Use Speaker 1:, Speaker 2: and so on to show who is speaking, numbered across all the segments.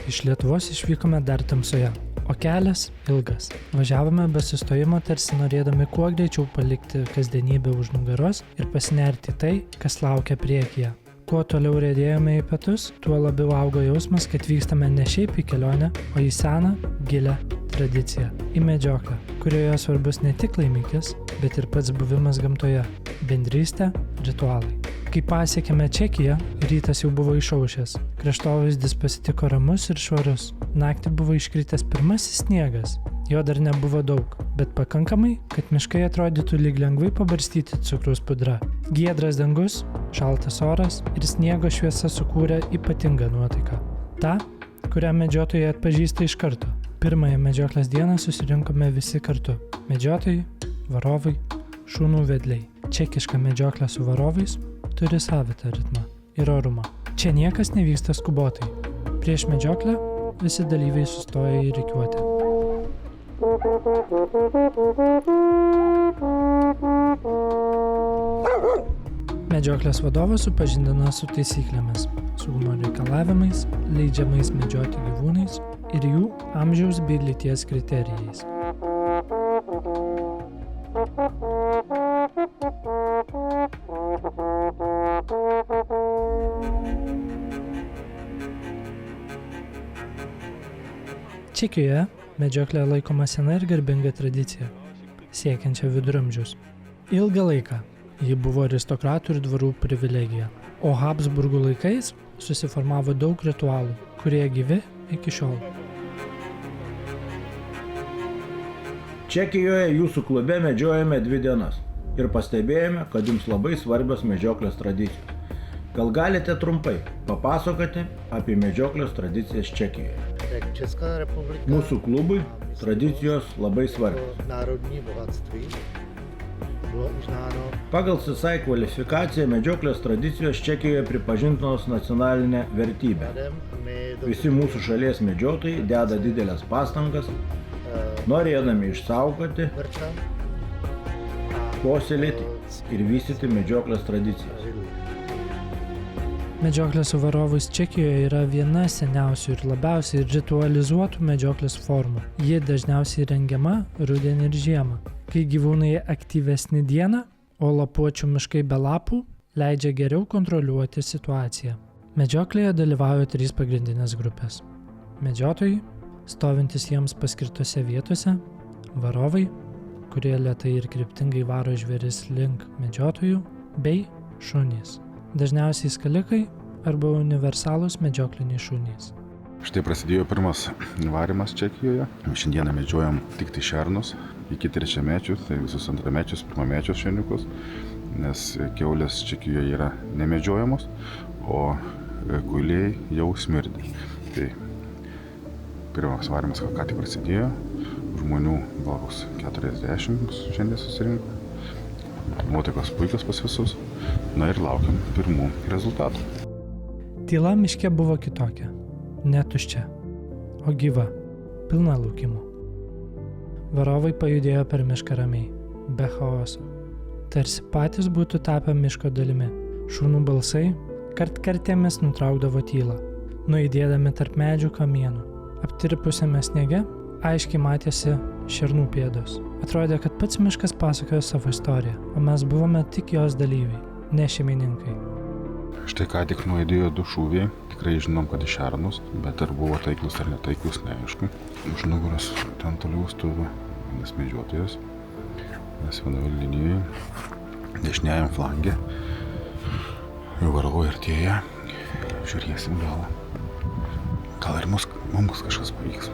Speaker 1: Iš Lietuvos išvykome dar tamsoje, o kelias ilgas. Važiavome be sustojimo, tarsi norėdami kuo greičiau palikti kasdienybę už nugaros ir pasinerti tai, kas laukia priekyje. Kuo toliau riedėjome į pietus, tuo labiau augo jausmas, kad vykstame ne šiaip į kelionę, o į seną, gilią tradiciją. Į medžioklę, kurioje svarbus ne tik laimikis, bet ir pats buvimas gamtoje, bendrystė, ritualai. Kai pasiekėme Čekiją, rytas jau buvo išaušęs. Kraštovaizdis pasitiko ramus ir švarus. Naktį buvo iškritęs pirmasis sniegas. Jo dar nebuvo daug, bet pakankamai, kad miškai atrodytų lyg lengvai pabarstyti cukraus pudra. Giedras dangus, šaltas oras ir sniego šviesa sukūrė ypatingą nuotaiką. Ta, kurią medžiotojai atpažįsta iš karto. Pirmąją medžioklės dieną susirinkome visi kartu. Medžiotojai, varovai, šunų vedliai. Čekiška medžioklė su varovais turi savitą ritmą ir orumą. Čia niekas nevyksta skubotai. Prieš medžioklę visi dalyviai sustoja į rikiuotę. Medžioklės vadovas supažindina su taisyklėmis, saugumo reikalavimais, leidžiamais medžioti gyvūnais ir jų amžiaus bei lyties kriterijais. Čekijoje medžioklė laikoma sena ir garbinga tradicija, siekiančia viduramžius. Ilgą laiką ji buvo aristokratų ir dvarų privilegija, o Habsburgų laikais susiformavo daug ritualų, kurie gyvi iki šiol.
Speaker 2: Čekijoje jūsų klube medžiojame 2 dienas ir pastebėjome, kad jums labai svarbios medžioklės tradicijos. Gal galite trumpai papasakoti apie medžioklės tradicijas Čekijoje? Mūsų klubui tradicijos labai svarbios. Pagal CSI kvalifikaciją medžioklės tradicijos Čekijoje pripažintinos nacionalinė vertybė. Visi mūsų šalies medžiotojai deda didelės pastangas, norėdami išsaugoti, puoselėti ir vystyti medžioklės tradicijas.
Speaker 1: Medžioklė su varovais Čekijoje yra viena seniausių ir labiausiai ritualizuotų medžioklės formų. Ji dažniausiai rengiama rudenį ir žiemą, kai gyvūnai aktyvesni dieną, o lapuočių miškai be lapų leidžia geriau kontroliuoti situaciją. Medžioklėje dalyvauja 3 pagrindinės grupės. Medžiotojai, stovintys jiems paskirtose vietose, varovai, kurie lėtai ir kryptingai varo žvėris link medžiotojų, bei šunys. Dažniausiai skalikai arba universalūs medžiokliniai šunys.
Speaker 3: Štai prasidėjo pirmas varimas Čekijoje. Šiandieną medžiojam tik tai šernus, iki trečiamečius, tai visus antramečius, pirmamečius šerniukus, nes kiaulės Čekijoje yra nemedžiojamos, o kuiliai jau smirdi. Tai pirmas varimas ką tik prasidėjo, žmonių gal 40 šiandien susirinko. Nuotaikos puikios pas visus, na ir laukiam pirmų rezultatų.
Speaker 1: Tyla miške buvo kitokia, ne tuščia, o gyva, pilna laukimų. Varovai pajudėjo per mišką ramiai, be chaoso. Tarsi patys būtų tapę miško dalimi. Šunų balsai kartkartėmis nutraukdavo tylą, nuaidėdami tarp medžių kamienų. Aptirpusiame sniege aiškiai matėsi šernų pėdos. Atrodė, kad pats miškas pasakojo savo istoriją, o mes buvome tik jos dalyviai, ne šeimininkai.
Speaker 3: Štai ką tik nuaidėjo 2 šūviai, tikrai žinom, kad iš šernus, bet ar buvo taiklus ar netaiklus, neaišku. Už nugaros ten toliau stovi vienas medžiotojas, mes vienoje linijoje, dešiniajam flange, varovai artėja, žiūrėsim gal ir mums kažkas pavyks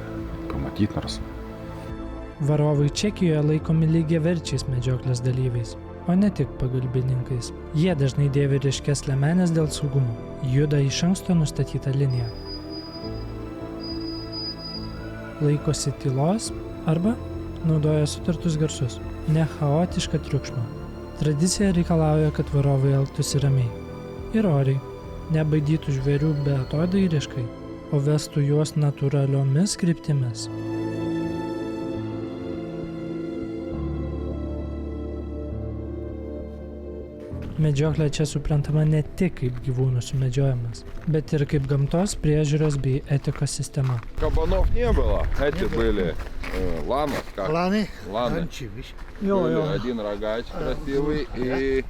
Speaker 3: pamatyti nors.
Speaker 1: Varovai Čekijoje laikomi lygiaverčiais medžioklės dalyviais, o ne tik pagalbininkais. Jie dažnai dėvi ryškias liemenes dėl saugumo, juda iš anksto nustatytą liniją. Laikosi tylos arba naudoja sutartus garsus, ne chaotišką triukšmą. Tradicija reikalauja, kad varovai elgtųsi ramiai ir oriai, nebaidytų žvėrių beatodairiškai, o vestų juos natūraliomis kryptimis. Medžioklė čia suprantama ne tik kaip gyvūnų sumedžiojimas, bet ir kaip gamtos priežiūros bei etikos sistema.
Speaker 4: Кабанов не было, эти были ланос, как?
Speaker 5: Ланы?
Speaker 4: Ланы.
Speaker 5: Анчевич.
Speaker 4: Были один рогач красивый и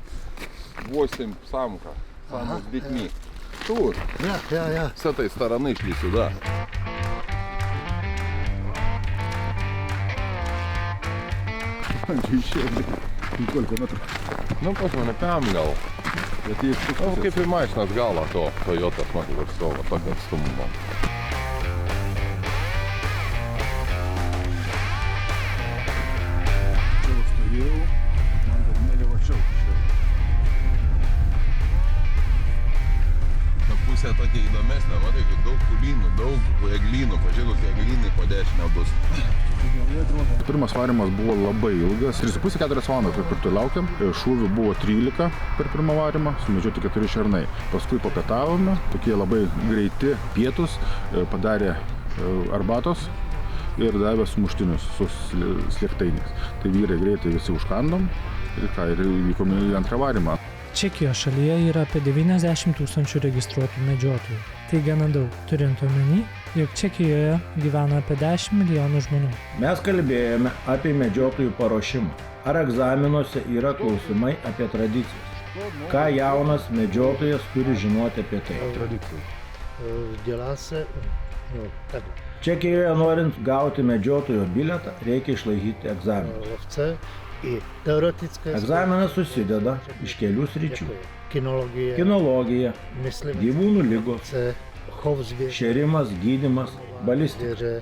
Speaker 4: 8 самка с детьми. Тут,
Speaker 5: Я.
Speaker 4: с этой стороны шли сюда.
Speaker 3: Сколько metrų?
Speaker 4: Nu, pas mane PM gal.
Speaker 3: Bet jis
Speaker 4: Nu, kaip ir mašinas galo to Toyota, matau, ir savo tokio atstumo.
Speaker 3: čia stovėjau, man dar nelevačiau.
Speaker 4: Ta pusė tokia įdomesnė, matai, kad daug kulynų, daug eglynų, pažiūrėk, kokie eglynai po dešinę bus.
Speaker 3: Pirmas varimas buvo labai ilgas, 3,5-4 valandas, kaip ir tu laukiam. Šūvių buvo 13 per pirmą varimą, sumedžioti 4 šernai. Paskui papietavome, tokie labai greiti pietus, padarė arbatos ir davė sumuštinius su slėgtainiais. Tai vyrai greitai visi užkandom ir vykome į antrą varimą.
Speaker 1: Čekijos šalyje yra apie 90 000 registruotų medžiotojų. Tai gana daug, turint omeny, jog Čekijoje gyvena apie 10 milijonų žmonių.
Speaker 2: Mes kalbėjome apie medžiotojų paruošimą. Ar egzaminuose yra klausimai apie tradicijas? Ką jaunas medžiotojas turi žinoti apie tai?
Speaker 5: Dělá se, no, takhle.
Speaker 2: Čekijoje norint gauti medžiotojo bilietą, reikia išlaikyti egzaminą.
Speaker 5: Lovce i teoretické
Speaker 2: Egzaminas susideda iš kelių sričių.
Speaker 5: kinologie,
Speaker 2: Kinologija,
Speaker 5: myslím,
Speaker 2: gyvūnų lygos,
Speaker 5: chov zvěře,
Speaker 2: šėrimas, gydymas, balistika.
Speaker 5: zvěře,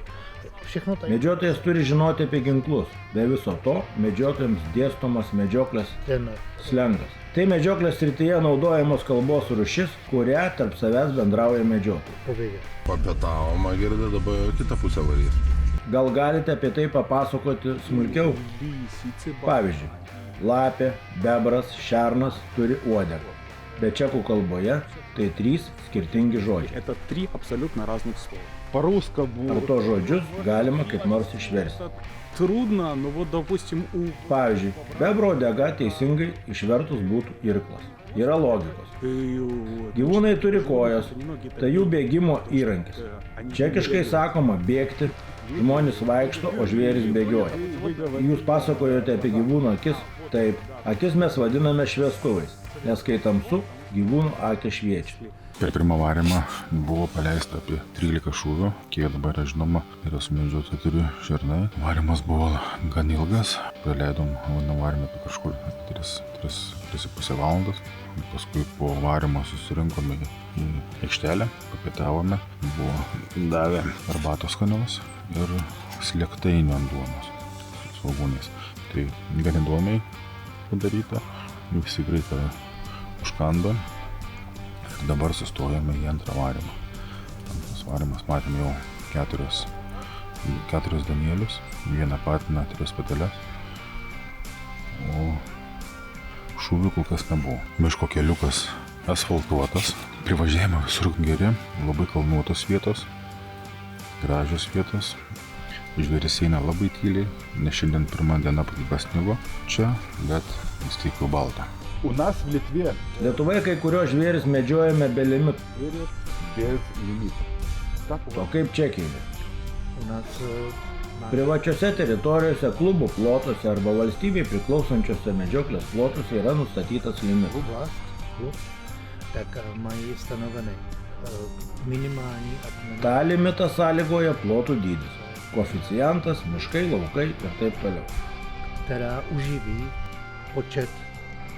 Speaker 5: všechno tady.
Speaker 2: Medžiotojas turi žinoti apie ginklus. Be viso to, medžiotojams dėstomas medžioklės
Speaker 5: Ten
Speaker 2: slengas. Tai medžioklės srityje naudojamos kalbos rūšis, kurią tarp savęs bendrauja medžiotojai.
Speaker 5: pověděl.
Speaker 4: Papietavome, girdė, dabar kitą pusę varys.
Speaker 2: Gal galite apie tai papasakoti smulkiau? Pavyzdžiui, lapė, bebras, šernas turi uodegą. Bet čekų kalboje tai 3 skirtingi žodžiai.
Speaker 6: Это 3 абсолютно разных слова.
Speaker 3: По-русски
Speaker 2: Ar
Speaker 3: buvo.
Speaker 2: to žodžius galima kaip nors išversti?
Speaker 6: Трудно, но вот, допустим, у
Speaker 2: Pavyzdžiui, bebro uodega teisingai išvertus būtų irklas. Yra logikos. Gyvūnai turi kojas, tai jų bėgimo įrankis. Čekiškai sakoma bėgti, žmonės vaikšto, o žvėris bėgioja. Jūs pasakojote apie gyvūnų akis? Taip, akis mes vadiname šviestuvais, nes kai tamsu, gyvūnų akis šviečia.
Speaker 3: Per pirmą varimą buvo paleista apie 13 šūvių, kiek dabar yra žinoma, yra sumedžioti 4 šernai. Varimas buvo gan ilgas, praleidom varimą apie kažkur 3,5 valandas. Paskui po varimo susirinkome į aikštelę, papietavome, buvo davę arbatos skanios ir slėgtainių ant duonos su svogūnais. Tai gan įdomiai padaryta, visi greitai užkando. Ir dabar sustojame į antrą varimą. Antras varimas matėm jau 4 danielius, 1 patiną, 3 pateles. O šūvių kol kas nebuvo. Miško keliukas asfaltuotas, privažiavimai visur geri, labai kalnuotos vietos, gražios vietos. Žvėris eina labai tyliai, nes šiandien pirmą dieną pasnigo čia, bet vis tiek jau balta.
Speaker 7: У нас в Литве
Speaker 2: Lietuvoje kai kurios žvėris medžiojame be limitų.
Speaker 7: без лимита. Как у
Speaker 2: O
Speaker 7: вас?
Speaker 2: kaip Čekijoje?
Speaker 5: U nás
Speaker 2: Privačiose teritorijose, klubų plotuose arba valstybei priklausančiose medžioklės plotuose yra nustatytas limitas.
Speaker 5: oblast, klub, tak mají stanovený minimální a
Speaker 2: Ta limitą sąlygoja plotų dydis, koeficientas, miškai, laukai ir taip toliau.
Speaker 5: která uživí počet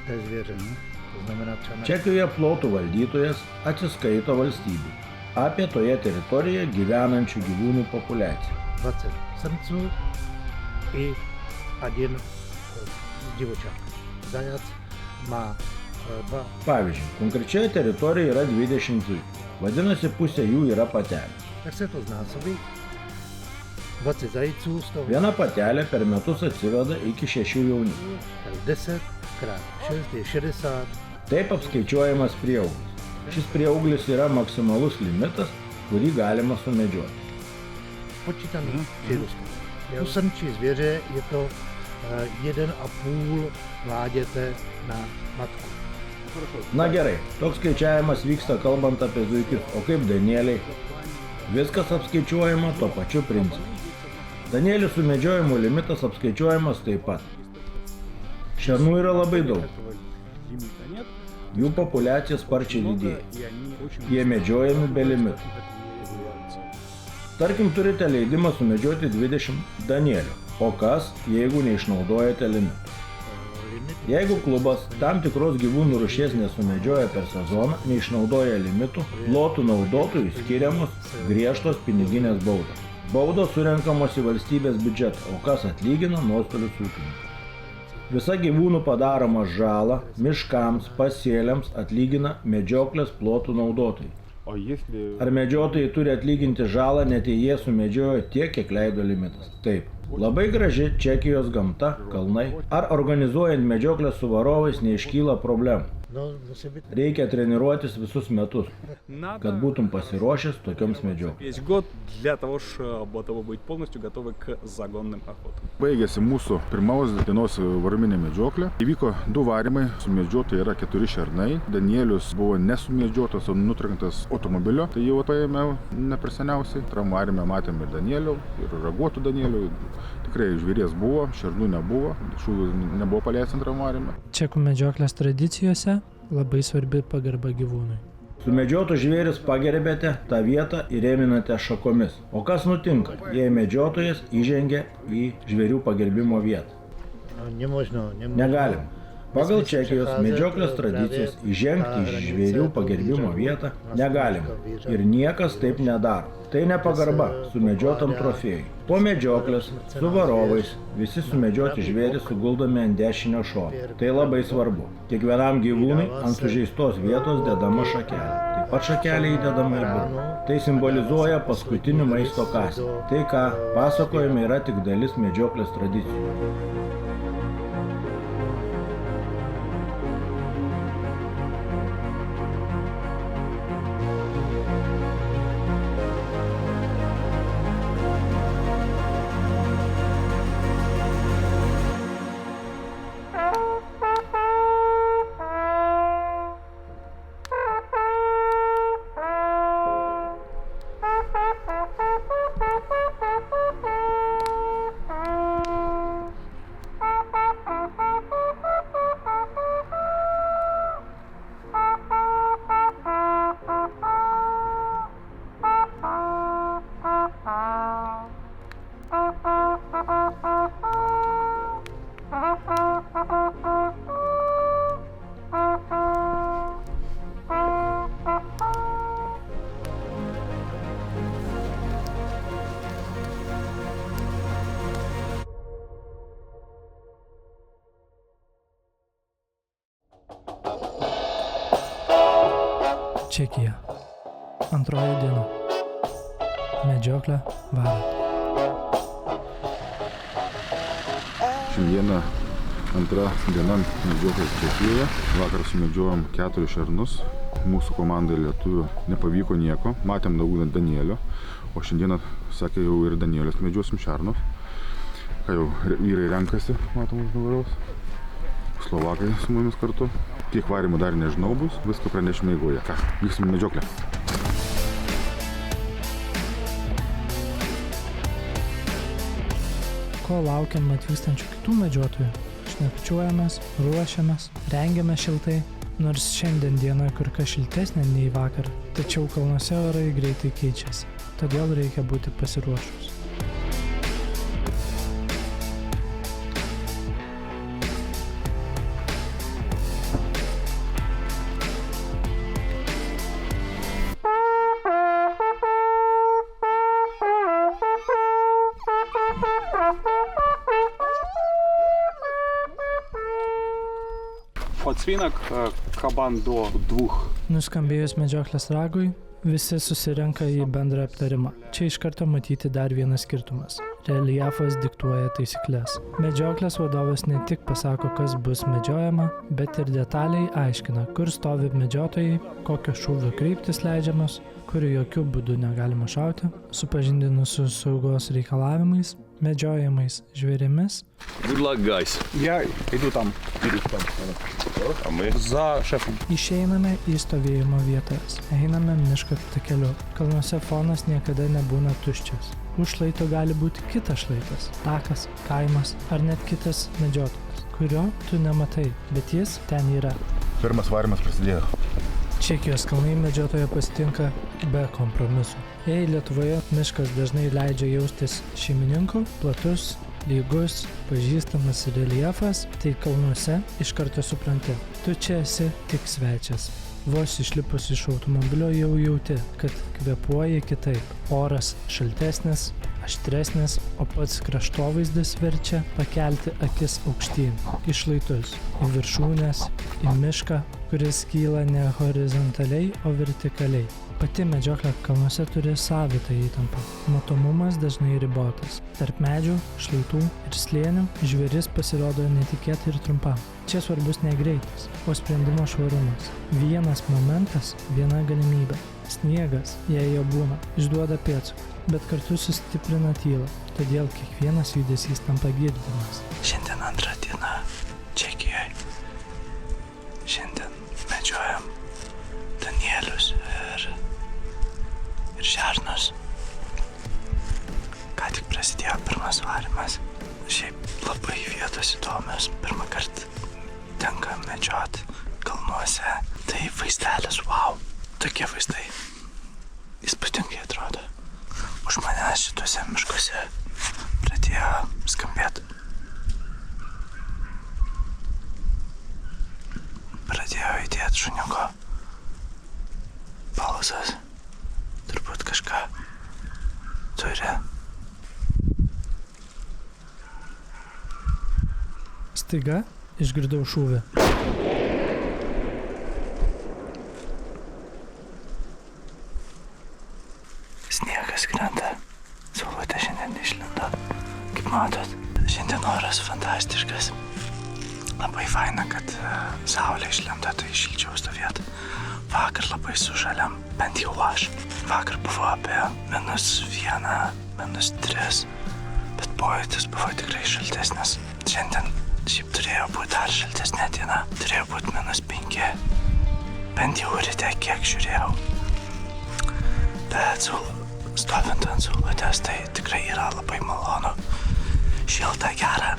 Speaker 5: té zvěře. To znamená třeba na
Speaker 2: Čekijoje plotų valdytojas atsiskaito valstybei apie toje teritorijoje gyvenančių gyvūnų populiaciją.
Speaker 5: 20 srnců i 1 divočák. Zajac má 2.
Speaker 2: Pavyzdžiui, konkrečioje teritorijoje yra 20 zuikių, vadinasi pusė jų yra patelė.
Speaker 5: Tak se to znásobí. 20 zajíců z toho,
Speaker 2: Viena patelė per metus atsiveda iki 6 jauniklių.
Speaker 5: tak 10 krát 6 je 60.
Speaker 2: Taip apskaičiuojamas prieauglis. Šis prieauglis yra maksimalus limitas, kurį galima sumedžioti.
Speaker 5: Počítaný přírůstek. U srnčí zvěře je to 1,5 mláděte na matku.
Speaker 2: Na gerai, toks skaičiavimas vyksta kalbant apie zuikius, o kaip danieliai? Viskas apskaičiuojama tuo pačiu principu. Danielių sumedžiojimo limitas apskaičiuojamas taip pat. Šernų yra labai daug. Jų populiacija sparčiai didėja. Jie medžiojami be limitų. Tarkim, turite leidimą sumedžioti 20 danielių. O kas, jeigu neišnaudojate limitų? Jeigu klubas tam tikros gyvūnų rūšies nesumedžioja per sezoną, neišnaudoja limitų, plotų naudotojų skiriamos griežtos piniginės baudos. Baudos surenkamos į valstybės biudžetą, o kas atlygina nuostolius ūkininkams. Visa gyvūnų padaroma žala miškams, pasėliams atlygina medžioklės plotų naudotojai.
Speaker 7: O если...
Speaker 2: Ar medžiotojai turi atlyginti žalą, net jei jie sumedžiojo tiek, kiek leido limitas? Taip. Labai graži Čekijos gamta, kalnai. Ar organizuojant medžioklę su varovais neiškyla problemų? Reikia treniruotis visus metus, kad būtum pasiruošęs tokioms medžioklėms.
Speaker 6: Весь год для того, чтобы быть полностью готовы к загонным охотам.
Speaker 3: Baigėsi mūsų pirmos dienos varuminė medžioklė. Įvyko 2 varymai, sumedžioti yra 4 šernai. Danielius buvo nesumedžiotas, o nutrenktas automobilio. Tai jau paėmė neperseniausiai. Antram varyme matėme ir danielių, ir raguotų danielių. Tikrai žvėries buvo, šernų nebuvo, šūvių nebuvo paleista antram varyme.
Speaker 1: Čekų medžioklės tradicijose labai svarbi pagarba gyvūnui.
Speaker 2: Sumedžiotus žvėris pagerbėte, tą vietą įrėminate šakomis. O kas nutinka, jei medžiotojas įžengia į žvėrių pagerbimo vietą? Negalim. Pagal Čekijos medžioklės tradicijas įžengti į žvėrių pagerbimo vietą negalima. Ir niekas taip nedaro. Tai nepagarba sumedžiotam trofėjui. Po medžioklės su varovais visi sumedžioti žvėrys suguldomi ant dešinio šono. Tai labai svarbu. Kiekvienam gyvūnui ant sužeistos vietos dedama šakelė. Taip pat šakelė įdedama į burną. Tai simbolizuoja paskutinių maisto kąsnį. Tai, ką pasakojame, yra tik dalis medžioklės tradicijų.
Speaker 1: Čekija. Antroji diena. Medžioklė varo.
Speaker 3: Šiandieną antra diena medžioklės Čekijoje. Vakar sumedžiojom 4 šernus. Mūsų komandai lietuvių nepavyko nieko. Matėm daug danielio. O šiandieną, sakė, jau ir danielius medžiosim šernus. Ką jau vyrai renkasi, matom už nugaros. Slovakai su mumis kartu. Kiek varymų dar nežinau bus, viską pranešime eigoje. Ką, vyksim į medžioklę.
Speaker 1: Ko laukiam atvykstančių kitų medžiotojų? Šnekučiuojamės, ruošiamės, rengiamės šiltai, nors šiandien diena kur kas šiltesnė nei vakar, tačiau kalnuose orai greitai keičiasi, todėl reikia būti pasiruošus.
Speaker 6: Odsvinok kaban do 2.
Speaker 1: Nuskambėjus medžioklės ragui, visi susirenka į bendrą aptarimą. Čia iš karto matyti dar vienas skirtumas. reljefas diktuoja taisyklės. Medžioklės vadovas ne tik pasako, kas bus medžiojama, bet ir detaliai aiškina, kur stovi medžiotojai, kokios šūvio kryptis leidžiamos, kurių jokių būdų negalima šauti, supažindinus su saugos reikalavimais, medžiojamais žvėrimis.
Speaker 4: Good luck, guys.
Speaker 6: Я иду там.
Speaker 4: А мы?
Speaker 6: За шефом.
Speaker 1: Išeiname į stovėjimo vietas. Einame miško takeliu. Kalnuose fonas niekada nebūna tuščias. Už šlaito gali būti kitas šlaitas, takas, kaimas ar net kitas medžiotojas, kurio tu nematai, bet jis ten yra.
Speaker 3: Pirmas varymas prasidėjo.
Speaker 1: Čekijos kalnai medžiotoją pasitinka be kompromisų. Jei Lietuvoje miškas dažnai leidžia jaustis šeimininku, platus, lygus, pažįstamas reljefas, tai kalnuose iš karto supranti, tu čia esi tik svečias. Vos išlipus iš automobilio jau jauti, kad kvėpuoji kitaip. Oras šaltesnis, aštresnis, o pats kraštovaizdis verčia pakelti akis aukštyn, į šlaitus, į viršūnes, į mišką, kuris kyla ne horizontaliai, o vertikaliai. Pati medžioklė kalnuose turi savitą įtampą. Matomumas dažnai ribotas. Tarp medžių, šlaitų ir slėnių žvėris pasirodo netikėtai ir trumpam. Čia svarbus ne greitis, o sprendimo švarumas. Vienas momentas, viena galimybė. Sniegas, jei jo būna, išduoda pėdsakų, bet kartu sustiprina tylą, todėl kiekvienas judesys tampa girdimas. Šiandien antra diena Čekijoje. Šiandien medžiojam danielius ir šernus. Ką tik prasidėjo pirmas varymas. Šiaip labai vietos įdomios. Pirmą kartą tenka medžioti kalnuose. Tai vaizdelis, wow, tokie vaizdai. Įspūdingai atrodo. Už manęs šituose miškuose pradėjo skambėti. Pradėjo įdėti šuniuko balsas. Turbūt kažką turi. Staiga išgirdau šūvį. Sniegas krenta. Saulutė šiandien išlindo. Kaip matot, šiandien oras fantastiškas. Labai faina, kad saulė išlindo, tai šilčiau stovėti. Vakar labai sužaliam, bent jau aš. Vakar buvo apie -1, -3, bet pojūtis buvo tikrai šaltesnis. Šiandien šiaip turėjo būti dar šaltesnė diena. Turėjo būti -5. Bent jau ryte kiek žiūrėjau. Bet stovint ant saulutės, tai tikrai yra labai malonu. Šilta, gera.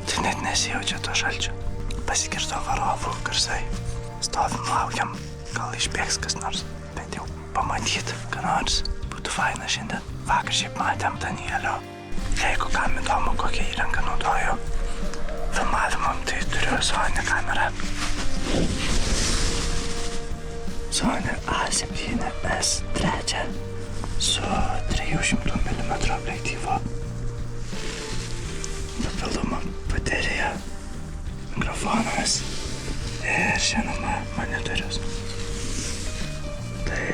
Speaker 1: Tai net nesijaučia to šalčio. Pasigirdo varovų garsai. Stovim, laukiam, gal išbėgs kas nors, bent jau pamatyti, ką nors. Būtų faina šiandien. Vakar šiaip matėm Danielio. Jeigu kam įdomu, kokią įrangą naudoju filmavimam, tai turiu Sony kamerą. Sony A7S3 su 300 mm objektyvu. Papildoma baterija, mikrofonas ir žinoma monitorius. Tai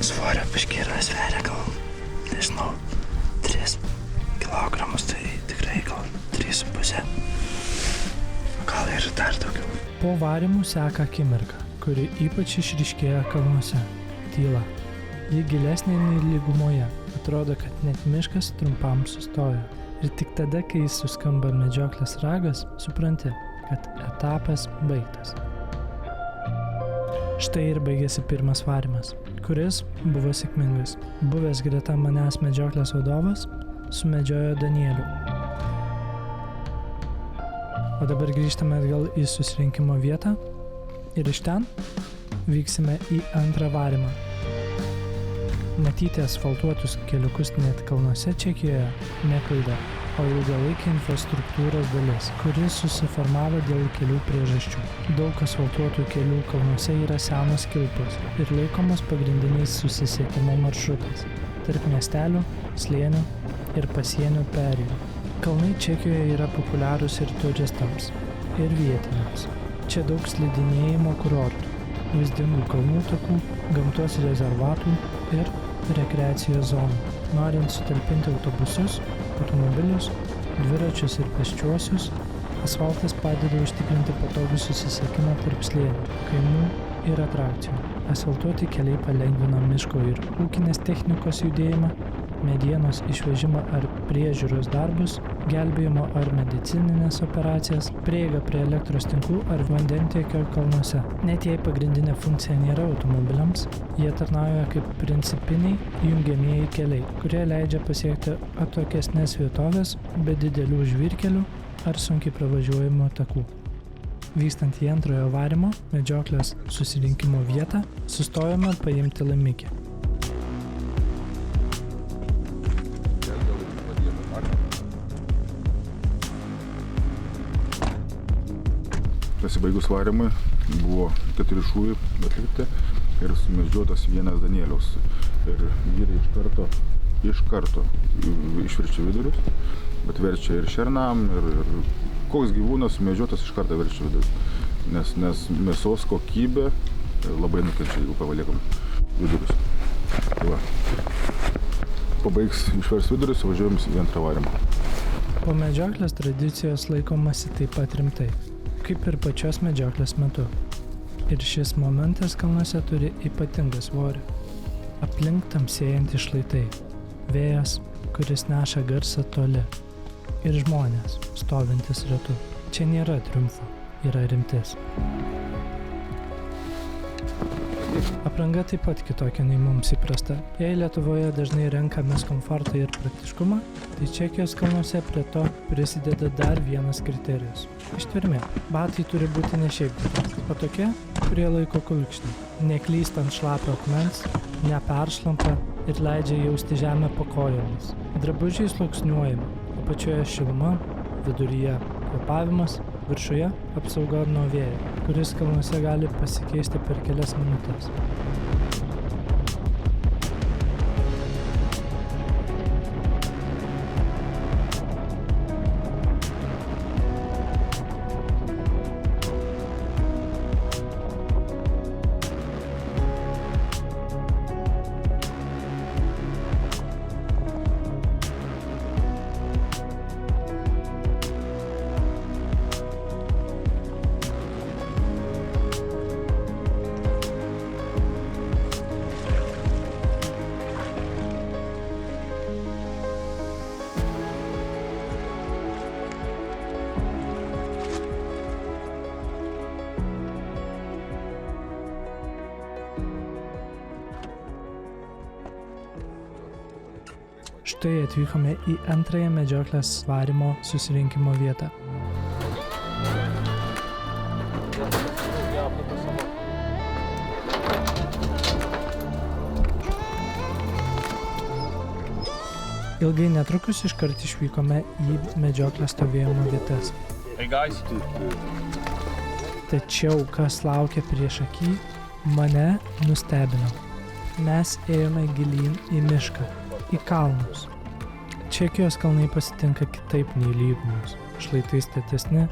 Speaker 1: svorio biškį yra sveria gal, nežinau, 3 kilogramus, tai tikrai gal 3,5. Gal ir dar daugiau. Po varymų seka akimirka, kuri ypač išryškėja kalnuose. Tyla. Ji gilesnė nei lygumoje. Atrodo, kad net miškas trumpam sustoja. Ir tik tada, kai jis suskamba medžioklės ragas, supranti, kad etapas baigtas. Štai ir baigėsi pirmas varymas, kuris buvo sėkmingas. Buvęs greta manęs medžioklės vadovas sumedžiojo Danielių. O dabar grįžtame atgal į susirinkimo vietą ir iš ten vyksime į antrą varymą. Matyti asfaltuotus keliukus net kalnuose Čekijoje neklaida, o ilgalaikė infrastruktūros dalis, kuris susiformavo dėl kelių priežasčių. Daug asfaltuotų kelių kalnuose yra senos kilpos ir laikomos pagrindiniais susisiekimo maršrutais tarp miestelių, slėnių ir pasienio perėjų. Kalnai Čekijoje yra populiarūs ir turistams, ir vietiniams. Čia daug slidinėjimo kurortų, vaizdingų kalnų takų, gamtos rezervatų ir rekreacijos zonų. Norint sutalpinti autobusus, automobilius, dviračius ir pėsčiuosius, asfaltas padeda užtikrinti patogų susisiekimą tarp slėnių, kaimų ir atrakcijų. Asfaltuoti keliai palengvina miško ir ūkinės technikos judėjimą, medienos išvežimą ar priežiūros darbus, gelbėjimo ar medicininės operacijas, prieigą prie elektros tinklų ar vandentiekio kalnuose. Net jei pagrindinė funkcija nėra automobiliams, jie tarnauja kaip principiniai jungiamieji keliai, kurie leidžia pasiekti atokesnės vietovės be didelių žvyrkelių ar sunkiai pravažiuojamų takų. Vykstant į antrojo varymo medžioklės susirinkimo vietą, sustojome paimti laimikį.
Speaker 3: Pasibaigus varymui buvo 4 šūviai atlikti ir sumedžiotas vienas Danieliaus. Ir vyrai iš karto išverčia vidurius, bet verčia ir šernam, ir koks gyvūnas sumedžiotas iš karto verčia vidurius. Nes mėsos kokybė labai nukenčia, jeigu pavaliekam vidurius. Va. Pabaigs išvers vidurius, važiuojam į antrą varymą.
Speaker 1: Po medžioklės tradicijos laikomasi taip pat rimtai, kaip ir pačios medžioklės metu. Ir šis momentas kalnuose turi ypatingą svorį. Aplink tamsėjantys šlaitai, vėjas, kuris neša garsą toli, ir žmonės, stovintis ratu. Čia nėra triumfo, yra rimtis. Apranga taip pat kitokia nei mums įprasta. Jei Lietuvoje dažnai renkamės komfortą ir praktiškumą, tai Čekijos kalnuose prie to prisideda dar vienas kriterijus – ištvermė. Batai turi būti ne šiaip, o tokie, kurie laiko kulkšnį, neklysta ant šlapio akmens, neperšlampa ir leidžia jausti žemę po kojomis. Drabužiai sluoksniuojami, apačioje šiluma, viduryje kvėpavimas, viršuje apsauga nuo vėjo, kuris kalnuose gali pasikeisti per kelias minutes. Štai atvykome į antrąją medžioklės varymo susirinkimo vietą. Ilgai netrukus iškart išvykome į medžioklės stovėjimo vietas. Tačiau, kas laukia prieš akį, mane nustebino. Mes ėjome gilyn į mišką. Į kalnus. Čekijos kalnai pasitinka kitaip nei lygumus. Šlaitai statesni,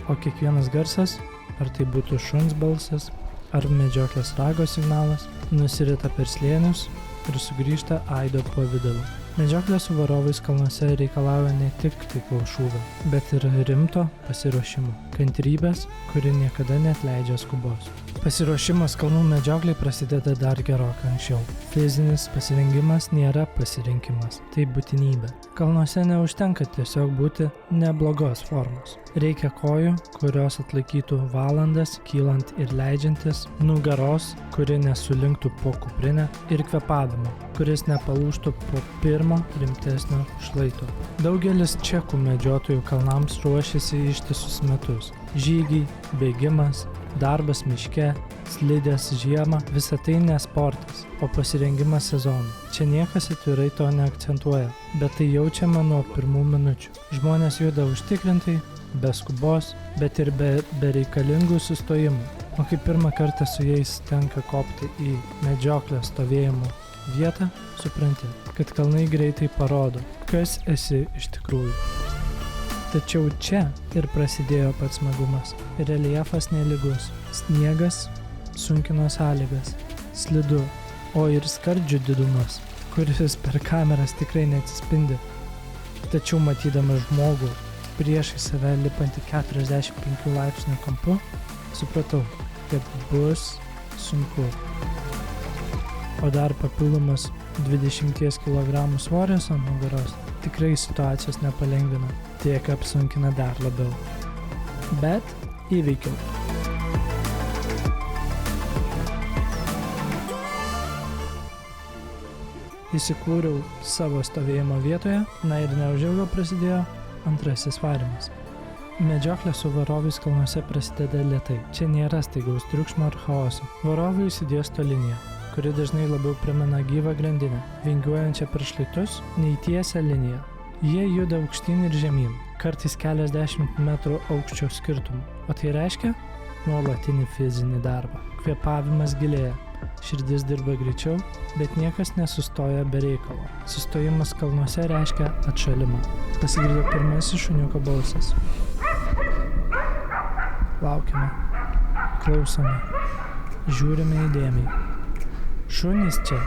Speaker 1: o kiekvienas garsas, ar tai būtų šuns balsas, ar medžioklės rago signalas, nusirita per slėnius ir sugrįžta aido pavidalu. Medžioklė su varovais kalnuose reikalauja ne tik taiklaus šūvio, bet ir rimto pasiruošimo, kantrybės, kuri niekada neatleidžia skubos. Pasiruošimas kalnų medžioklei prasideda dar gerokai anksčiau. Fizinis pasirengimas nėra pasirinkimas, tai būtinybė. Kalnuose neužtenka tiesiog būti neblogos formos. Reikia kojų, kurios atlaikytų valandas kylant ir leidžiantis, nugaros, kuri nesulinktų po kuprinę, ir kvėpavimo, kuris nepalūžtų po pirmo rimtesnio šlaito. Daugelis čekų medžiotojų kalnams ruošiasi ištisus metus. Žygiai, bėgimas, darbas miške, slidės žiemą – visa tai ne sportas, o pasirengimas sezonui. Čia niekas atvirai to neakcentuoja, bet tai jaučiama nuo pirmų minučių. Žmonės juda užtikrintai, be skubos, bet ir be reikalingų sustojimų. O kai pirmą kartą su jais tenka kopti į medžioklės stovėjimo vietą, supranti, kad kalnai greitai parodo, kas esi iš tikrųjų. Tačiau čia ir prasidėjo pats smagumas. Reljefas nelygus, sniegas sunkino sąlygas, slidu, o ir skardžių didumas kuris per kameras tikrai neatsispindi. Tačiau matydamas žmogų priešai save lipantį 45 laipsnių kampu, supratau, kad bus sunku. O dar papildomas 20 kg svoris ant nugaros tikrai situacijos nepalengvina, tiek apsunkina dar labiau. Bet įveikiau. Įsikūriau savo stovėjimo vietoje, na ir neužilgo prasidėjo antrasis varymas. Medžioklė su varovais kalnuose prasideda lėtai. Čia nėra staigaus triukšmo ar chaoso. Varovai išsidėsto liniją, kuri dažnai labiau primena gyvą grandinę, vingiuojančią per šlaitus, nei tiesią liniją. Jie juda aukštyn ir žemyn, kartais keliasdešimt metrų aukščio skirtumų. O tai reiškia nuolatinį fizinį darbą. Kvėpavimas gilėja. Širdis dirba greičiau, bet niekas nesustoja be reikalo. Sustojimas kalnuose reiškia atšalimą. Pasigirdo pirmasis šuniuko balsas. Laukiame, klausome, žiūrime įdėmiai. Šunys čia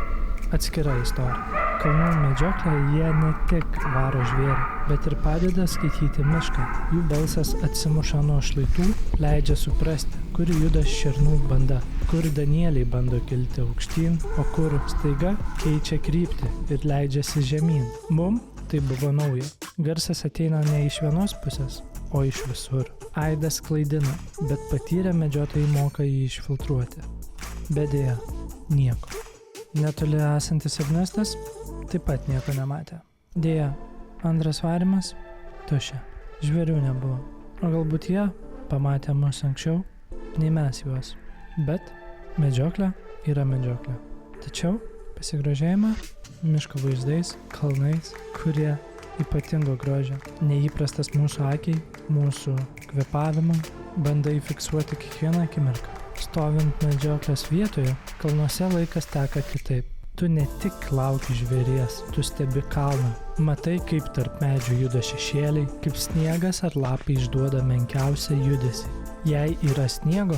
Speaker 1: atskira istorija. Kalnų medžioklėje jie ne tik varo žvėrį, bet ir padeda skaityti mišką. Jų balsas atsimuša nuo šlaitų, leidžia suprasti, kur juda šernų banda, kur danieliai bando kilti aukštyn, o kur staiga keičia kryptį ir leidžiasi žemyn. Mum tai buvo nauja. Garsas ateina ne iš vienos pusės, o iš visur. Aidas klaidina, bet patyrę medžiotojai moka jį išfiltruoti. Bet dėja, nieko. Netoli esantis Ernestas taip pat nieko nematė. Dėja, antras varymas tuščia. Žvėrių nebuvo. O galbūt jie pamatė mus anksčiau, nei mes juos. Bet medžioklė yra medžioklė. Tačiau pasigrožėjimą miško vaizdais, kalnais, kurie ypatingo grožio. Neįprastas mūsų akiai, mūsų kvėpavimą, bandai fiksuoti kiekvieną akimirką. Stovint medžioklės vietoje, kalnuose laikas teka kitaip. Tu ne tik lauki žvėries, tu stebi kalną. Matai, kaip tarp medžių juda šešėliai, kaip sniegas ar lapai išduoda menkiausią judesį. Jei yra sniego,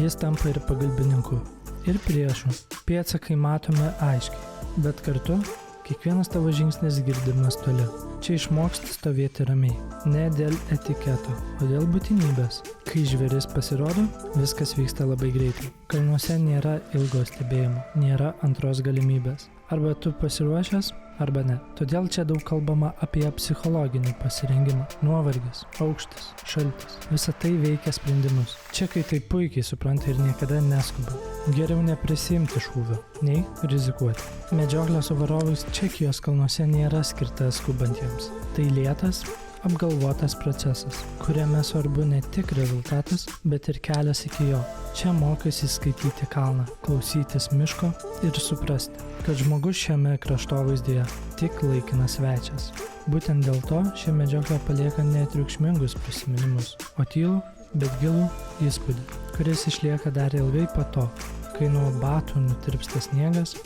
Speaker 1: jis tampa ir pagalbininku, ir priešu. Pėdsakai matome aiškiai, bet kartu kiekvienas tavo žingsnis girdimas toli. Čia išmoksti stovėti ramiai, ne dėl etiketo, o dėl būtinybės. Kai žvėris pasirodo, viskas vyksta labai greitai. Kalnuose nėra ilgo stebėjimo, nėra antros galimybės. Arba tu pasiruošęs, arba ne. Todėl čia daug kalbama apie psichologinį pasirengimą. Nuovargis, aukštis, šaltis. Visa tai veikia sprendimus. Čekai tai puikiai supranta ir niekada neskuba. Geriau neprisimti šūvio, nei rizikuoti. Medžioklė su varovais Čekijos kalnuose nėra skirta skubantiems. Tai lėtas, apgalvotas procesas, kuriame svarbu ne tik rezultatas, bet ir kelias iki jo. Čia mokaisi skaityti kalną, klausytis miško ir suprasti, kad žmogus šiame kraštovaizdyje tik laikinas svečias. Būtent dėl to ši medžioklė palieka netriukšmingus prisiminimus, o tylų, bet gilų įspūdį, kuris išlieka dar ilgai po to, kai nuo batų nutirpsta sniegas,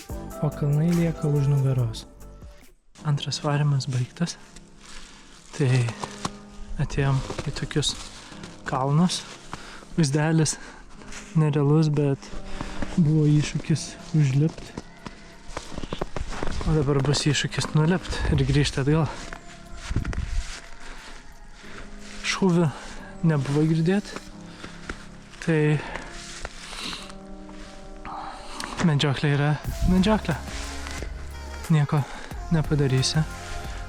Speaker 1: o kalnai lieka už nugaros. Antras varymas baigtas. Tai atėjom į tokius kalnus. Vaizdelis nerealus, bet buvo iššūkis užlipti. O dabar bus iššūkis nulipti ir grįžti atgal. Šūvių nebuvo girdėti. Tai medžioklė yra medžioklė. Nieko nepadarysi.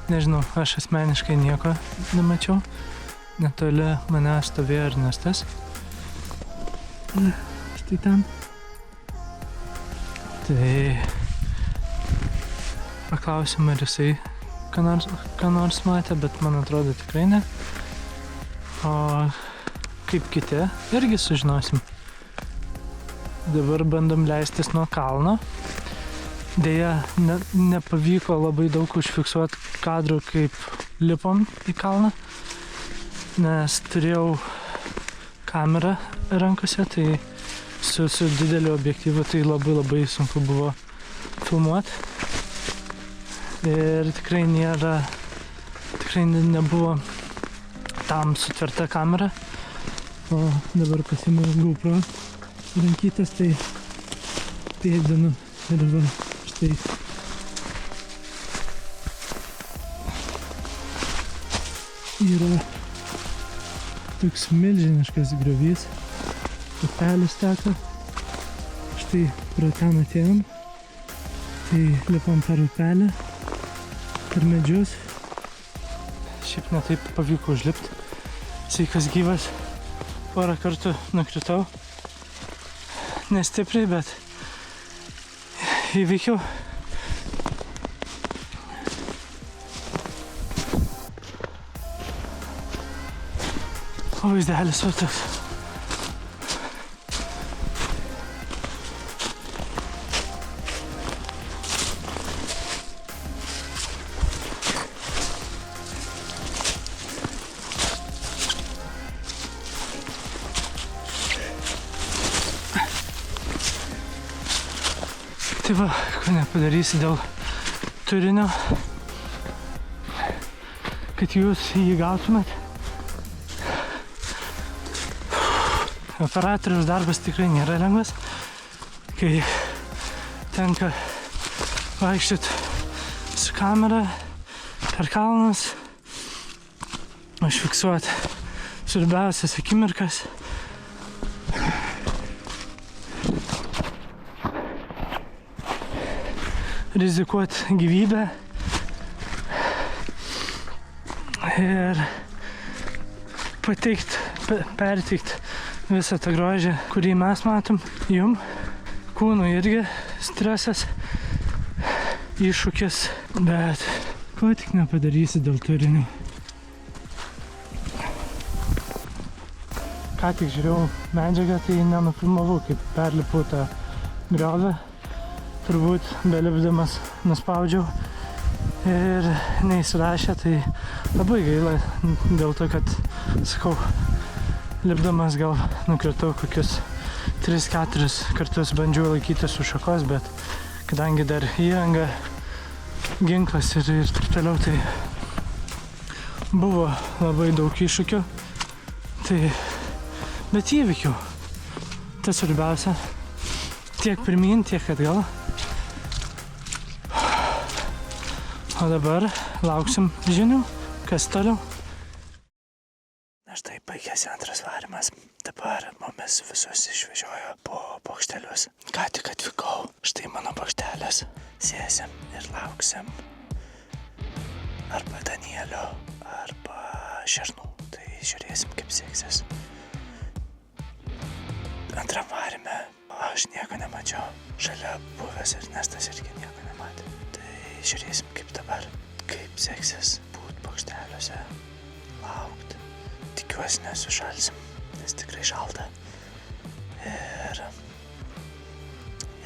Speaker 1: Nežinau, aš asmeniškai nieko nemačiau. Netoli mane stovėjo Ernestas. Štai ten. Tai paklausim, ar jisai ką nors matė, bet man atrodo tikrai ne. O kaip kiti, irgi sužinosim. Dabar bandom leistis nuo kalno. Deja, nepavyko labai daug užfiksuoti kadrų, kaip lipom į kalną, nes turėjau kamerą rankose, tai su dideliu objektyvu tai labai sunku buvo filmuoti. Ir tikrai nebuvo tam sutverta kamera. O dabar pasiėmiau GoPro rankytės, tai pėdinu ir va. Tai yra toks milžiniškas griovys, upelis teka. Štai pro ten atėjom, tai lipom per upelį, per medžius. Šiaip netaip pavyko užlipti. Sveikas gyvas, porą kartų nukritau. Nestipriai, bet įveikiau. O vaizdelis va toks. Tai va, ko nepadarysi dėl turinio, kad jūs jį gautumėt. Operatoriaus darbas tikrai nėra lengvas, kai tenka vaikščioti su kamera per kalnus, užfiksuoti svarbiausias akimirkas. Rizikuoti gyvybę ir perteikt visą tą grožį, kurį mes matom jum. Kūnui irgi stresas, iššūkis, bet ko tik nepadarysi dėl turinio. Ką tik žiūrėjau medžiagą, tai nenufilmavau, kaip perlipau tą griovę. Turbūt belipdamas nuspaudžiau ir neįsirašė, tai labai gaila dėl to, kad, sakau, lipdamas gal nukritau kokius 3-4 kartus, bandžiau laikytis už šakos, bet kadangi dar įranga, ginklas ir taip toliau, tai buvo labai daug iššūkių, tai bet įveikiau. Tas svarbiausia, tiek pirmyn, tiek atgal. O dabar lauksim žinių, kas toliau. Na štai baigėsi antras varymas. Dabar mumis visus išvežiojo po bokštelius. Ką tik atvykau, štai mano bokštelis. Sėsim ir lauksim arba Danielio, arba šernų. Tai žiūrėsim, kaip seksis. Antram varyme aš nieko nemačiau. Šalia buvęs Ernestas irgi nieko nematė. Žiūrėsim, kaip dabar, kaip seksis būt bokšteliuose, laukt. Tikiuosi nesušalsim, nes tikrai šalta. Ir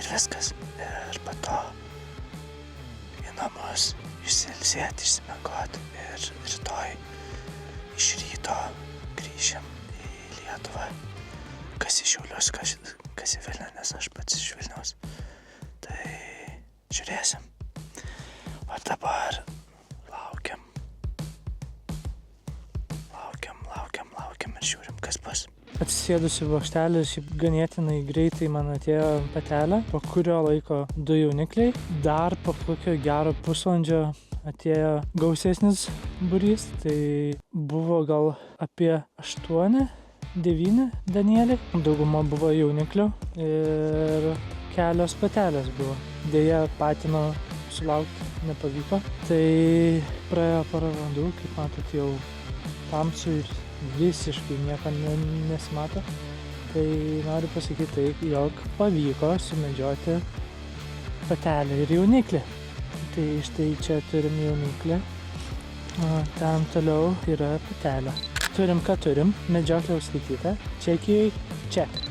Speaker 1: viskas. Ir po to į namus išsiilsėti, išsimiegot. Ir rytoj iš ryto grįšim į Lietuvą. Kas į Šiaulius, kas į Vilnių, nes aš pats iš Vilniaus. Tai žiūrėsim. O dabar laukiam ir žiūrim, kas bus. Atsisėdus į bokštelį, šiaip ganėtinai greitai man atėjo patelė, po kurio laiko 2 jaunikliai. Dar po kokio gero pusvalandžio atėjo gausesnis būrys, tai buvo gal apie 8-9 Danieliai. Dauguma buvo jauniklių ir kelios patelės buvo. Deja, patino sulaukti nepavyko. Tai praėjo porą valandų, kaip matot, jau tamsu ir visiškai nieko nesimato. Tai noriu pasakyti taip, jog pavyko sumedžioti patelę ir jauniklį. Tai štai čia turim jauniklį, o ten toliau yra patelė. Turim ką turim, medžioklė užskaityta. Čekijoj check.